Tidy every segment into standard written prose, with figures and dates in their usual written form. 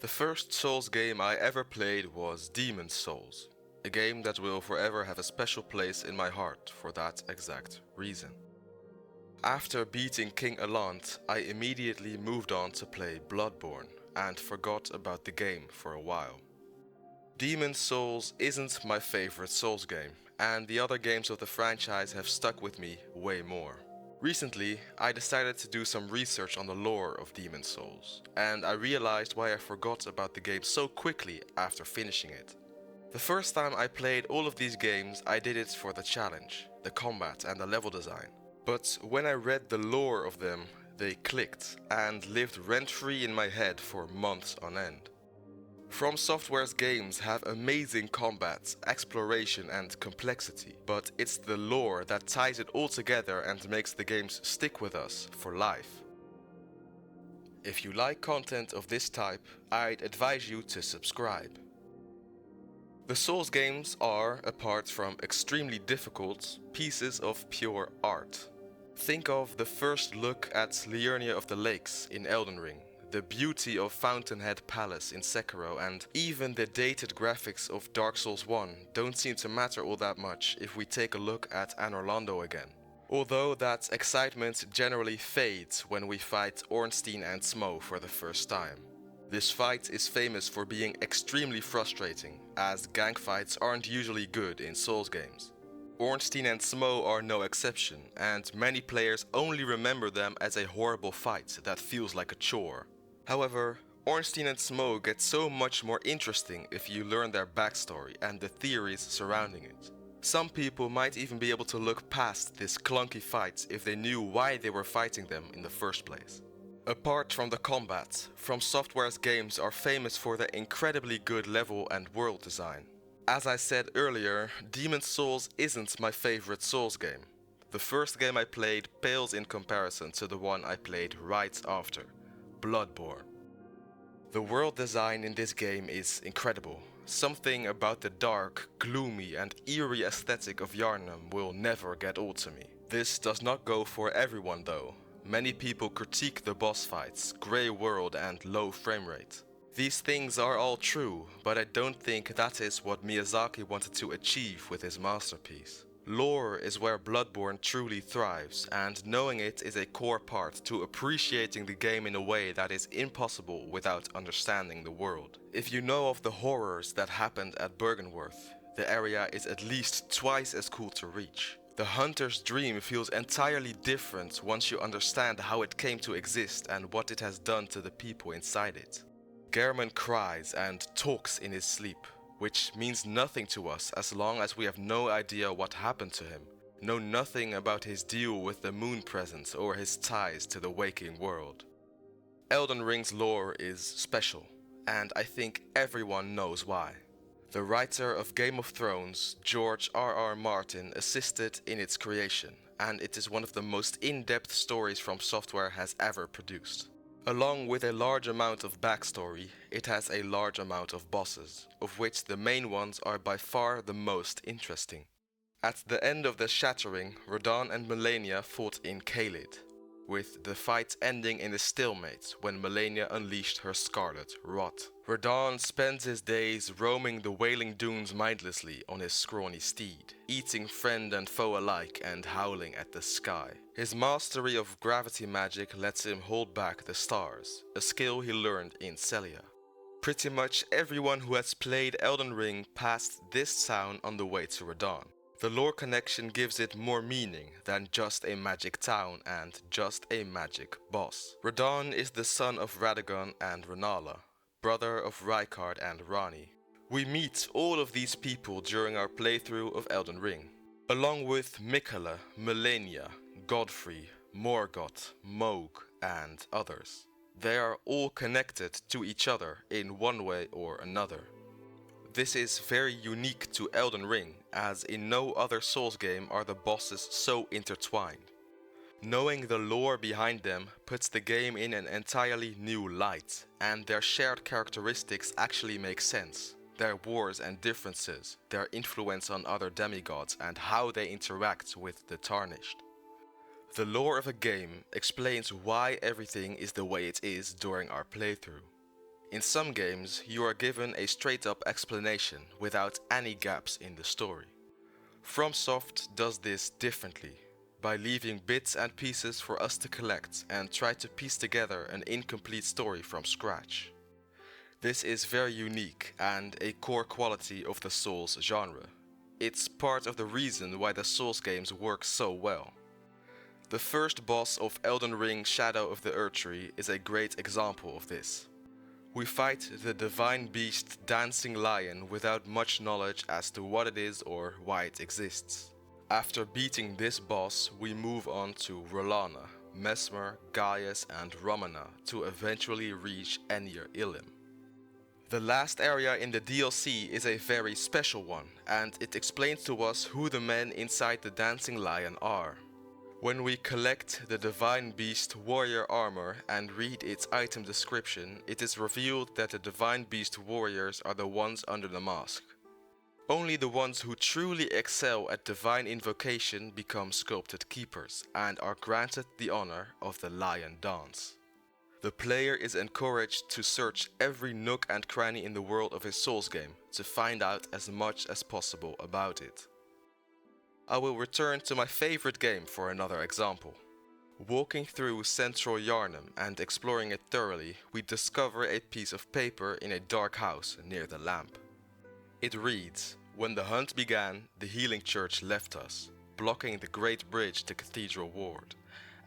The first Souls game I ever played was Demon's Souls, a game that will forever have a special place in my heart for that exact reason. After beating King Alant, I immediately moved on to play Bloodborne and forgot about the game for a while. Demon's Souls isn't my favorite Souls game, and the other games of the franchise have stuck with me way more. Recently, I decided to do some research on the lore of Demon's Souls, and I realized why I forgot about the game so quickly after finishing it. The first time I played all of these games, I did it for the challenge, the combat and the level design. But when I read the lore of them, they clicked and lived rent-free in my head for months on end. From Software's games have amazing combat, exploration and complexity, but it's the lore that ties it all together and makes the games stick with us for life. If you like content of this type, I'd advise you to subscribe. The Souls games are, apart from extremely difficult, pieces of pure art. Think of the first look at Liurnia of the Lakes in Elden Ring, the beauty of Fountainhead Palace in Sekiro, and even the dated graphics of Dark Souls 1 don't seem to matter all that much if we take a look at Anor Londo again. Although that excitement generally fades when we fight Ornstein and Smough for the first time. This fight is famous for being extremely frustrating, as gank fights aren't usually good in Souls games. Ornstein and Smough are no exception, and many players only remember them as a horrible fight that feels like a chore. However, Ornstein and Smough get so much more interesting if you learn their backstory and the theories surrounding it. Some people might even be able to look past this clunky fight if they knew why they were fighting them in the first place. Apart from the combat, From Software's games are famous for their incredibly good level and world design. As I said earlier, Demon's Souls isn't my favorite Souls game. The first game I played pales in comparison to the one I played right after, Bloodborne. The world design in this game is incredible. Something about the dark, gloomy and eerie aesthetic of Yharnam will never get old to me. This does not go for everyone though. Many people critique the boss fights, grey world and low frame rate. These things are all true, but I don't think that is what Miyazaki wanted to achieve with his masterpiece. Lore is where Bloodborne truly thrives, and knowing it is a core part to appreciating the game in a way that is impossible without understanding the world. If you know of the horrors that happened at Byrgenwerth, the area is at least twice as cool to reach. The hunter's dream feels entirely different once you understand how it came to exist and what it has done to the people inside it. Gehrman cries and talks in his sleep, which means nothing to us as long as we have no idea what happened to him, know nothing about his deal with the moon presence or his ties to the waking world. Elden Ring's lore is special, and I think everyone knows why. The writer of Game of Thrones, George R.R. Martin, assisted in its creation, and it is one of the most in-depth stories From Software has ever produced. Along with a large amount of backstory, it has a large amount of bosses, of which the main ones are by far the most interesting. At the end of the Shattering, Radahn and Malenia fought in Caelid, with the fight ending in a stalemate when Malenia unleashed her Scarlet Rot. Radahn spends his days roaming the Wailing Dunes mindlessly on his scrawny steed, eating friend and foe alike and howling at the sky. His mastery of gravity magic lets him hold back the stars, a skill he learned in Sellia. Pretty much everyone who has played Elden Ring passed this town on the way to Radahn. The lore connection gives it more meaning than just a magic town and just a magic boss. Radahn is the son of Radagon and Rennala, brother of Rykard and Ranni. We meet all of these people during our playthrough of Elden Ring, along with Miquella, Malenia, Godfrey, Morgott, Mohg and others. They are all connected to each other in one way or another. This is very unique to Elden Ring, as in no other Souls game are the bosses so intertwined. Knowing the lore behind them puts the game in an entirely new light, and their shared characteristics actually make sense. Their wars and differences, their influence on other demigods, and how they interact with the Tarnished. The lore of a game explains why everything is the way it is during our playthrough. In some games, you are given a straight-up explanation without any gaps in the story. FromSoft does this differently, by leaving bits and pieces for us to collect and try to piece together an incomplete story from scratch. This is very unique and a core quality of the Souls genre. It's part of the reason why the Souls games work so well. The first boss of Elden Ring Shadow of the Erdtree is a great example of this. We fight the divine beast Dancing Lion without much knowledge as to what it is or why it exists. After beating this boss, we move on to Rolana, Mesmer, Gaius and Romana to eventually reach Enir Ilim. The last area in the DLC is a very special one, and it explains to us who the men inside the Dancing Lion are. When we collect the Divine Beast warrior armor and read its item description, it is revealed that the Divine Beast warriors are the ones under the mask. Only the ones who truly excel at divine invocation become sculpted keepers and are granted the honor of the Lion Dance. The player is encouraged to search every nook and cranny in the world of a Souls game to find out as much as possible about it. I will return to my favorite game for another example. Walking through central Yharnam and exploring it thoroughly, we discover a piece of paper in a dark house near the lamp. It reads, "When the hunt began, the healing church left us, blocking the great bridge to Cathedral Ward,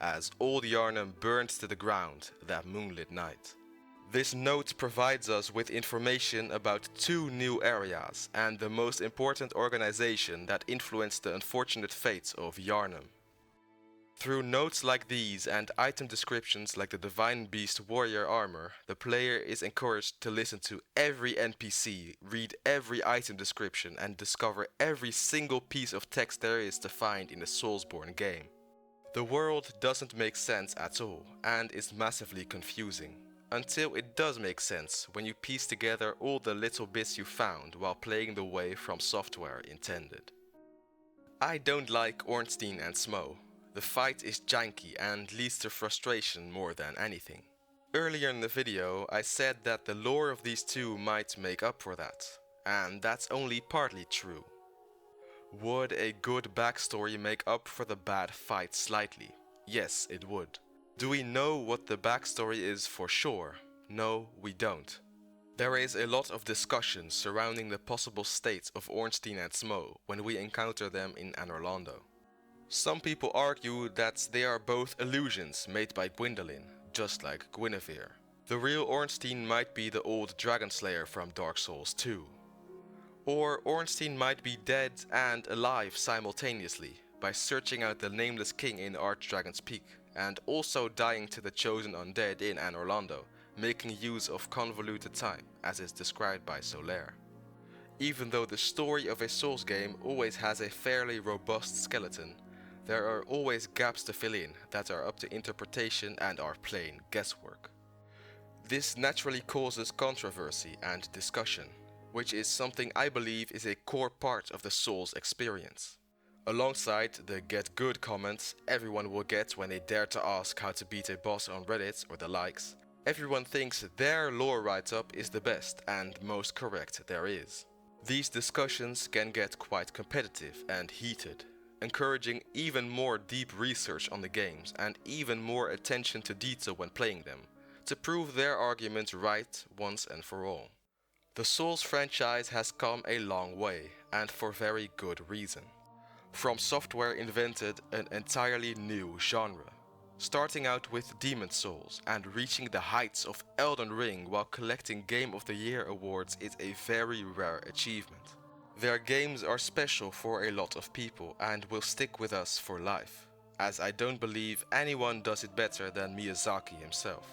as old Yharnam burned to the ground that moonlit night." This note provides us with information about two new areas and the most important organization that influenced the unfortunate fates of Yharnam. Through notes like these and item descriptions like the Divine Beast warrior armor, the player is encouraged to listen to every NPC, read every item description and discover every single piece of text there is to find in a Soulsborne game. The world doesn't make sense at all and is massively confusing. Until it does make sense when you piece together all the little bits you found while playing the way FromSoftware intended. I don't like Ornstein and Smo. The fight is janky and leads to frustration more than anything. Earlier in the video I said that the lore of these two might make up for that, and that's only partly true. Would a good backstory make up for the bad fight slightly? Yes, it would. Do we know what the backstory is for sure? No, we don't. There is a lot of discussion surrounding the possible states of Ornstein and Smo when we encounter them in Anor Londo. Some people argue that they are both illusions made by Gwyndolin, just like Guinevere. The real Ornstein might be the old Dragon Slayer from Dark Souls 2. Or Ornstein might be dead and alive simultaneously by searching out the nameless king in Archdragon's Peak, and also dying to the chosen undead in Anor Londo, making use of convoluted time, as is described by Solaire. Even though the story of a Souls game always has a fairly robust skeleton, there are always gaps to fill in that are up to interpretation and are plain guesswork. This naturally causes controversy and discussion, which is something I believe is a core part of the Souls experience. Alongside the get good comments everyone will get when they dare to ask how to beat a boss on Reddit or the likes, everyone thinks their lore write-up is the best and most correct there is. These discussions can get quite competitive and heated, encouraging even more deep research on the games and even more attention to detail when playing them, to prove their argument right once and for all. The Souls franchise has come a long way, and for very good reason. FromSoftware invented an entirely new genre, starting out with Demon Souls and reaching the heights of Elden Ring while collecting Game of the Year awards is a very rare achievement. Their games are special for a lot of people and will stick with us for life, as I don't believe anyone does it better than Miyazaki himself.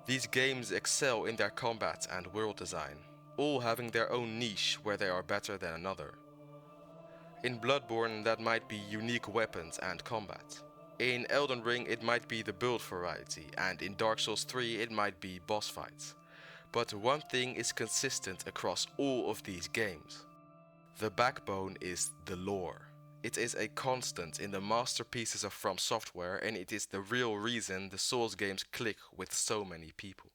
These games excel in their combat and world design, all having their own niche where they are better than another. In Bloodborne that might be unique weapons and combat. In Elden Ring it might be the build variety, and in Dark Souls 3 it might be boss fights. But one thing is consistent across all of these games. The backbone is the lore. It is a constant in the masterpieces of FromSoftware, and it is the real reason the Souls games click with so many people.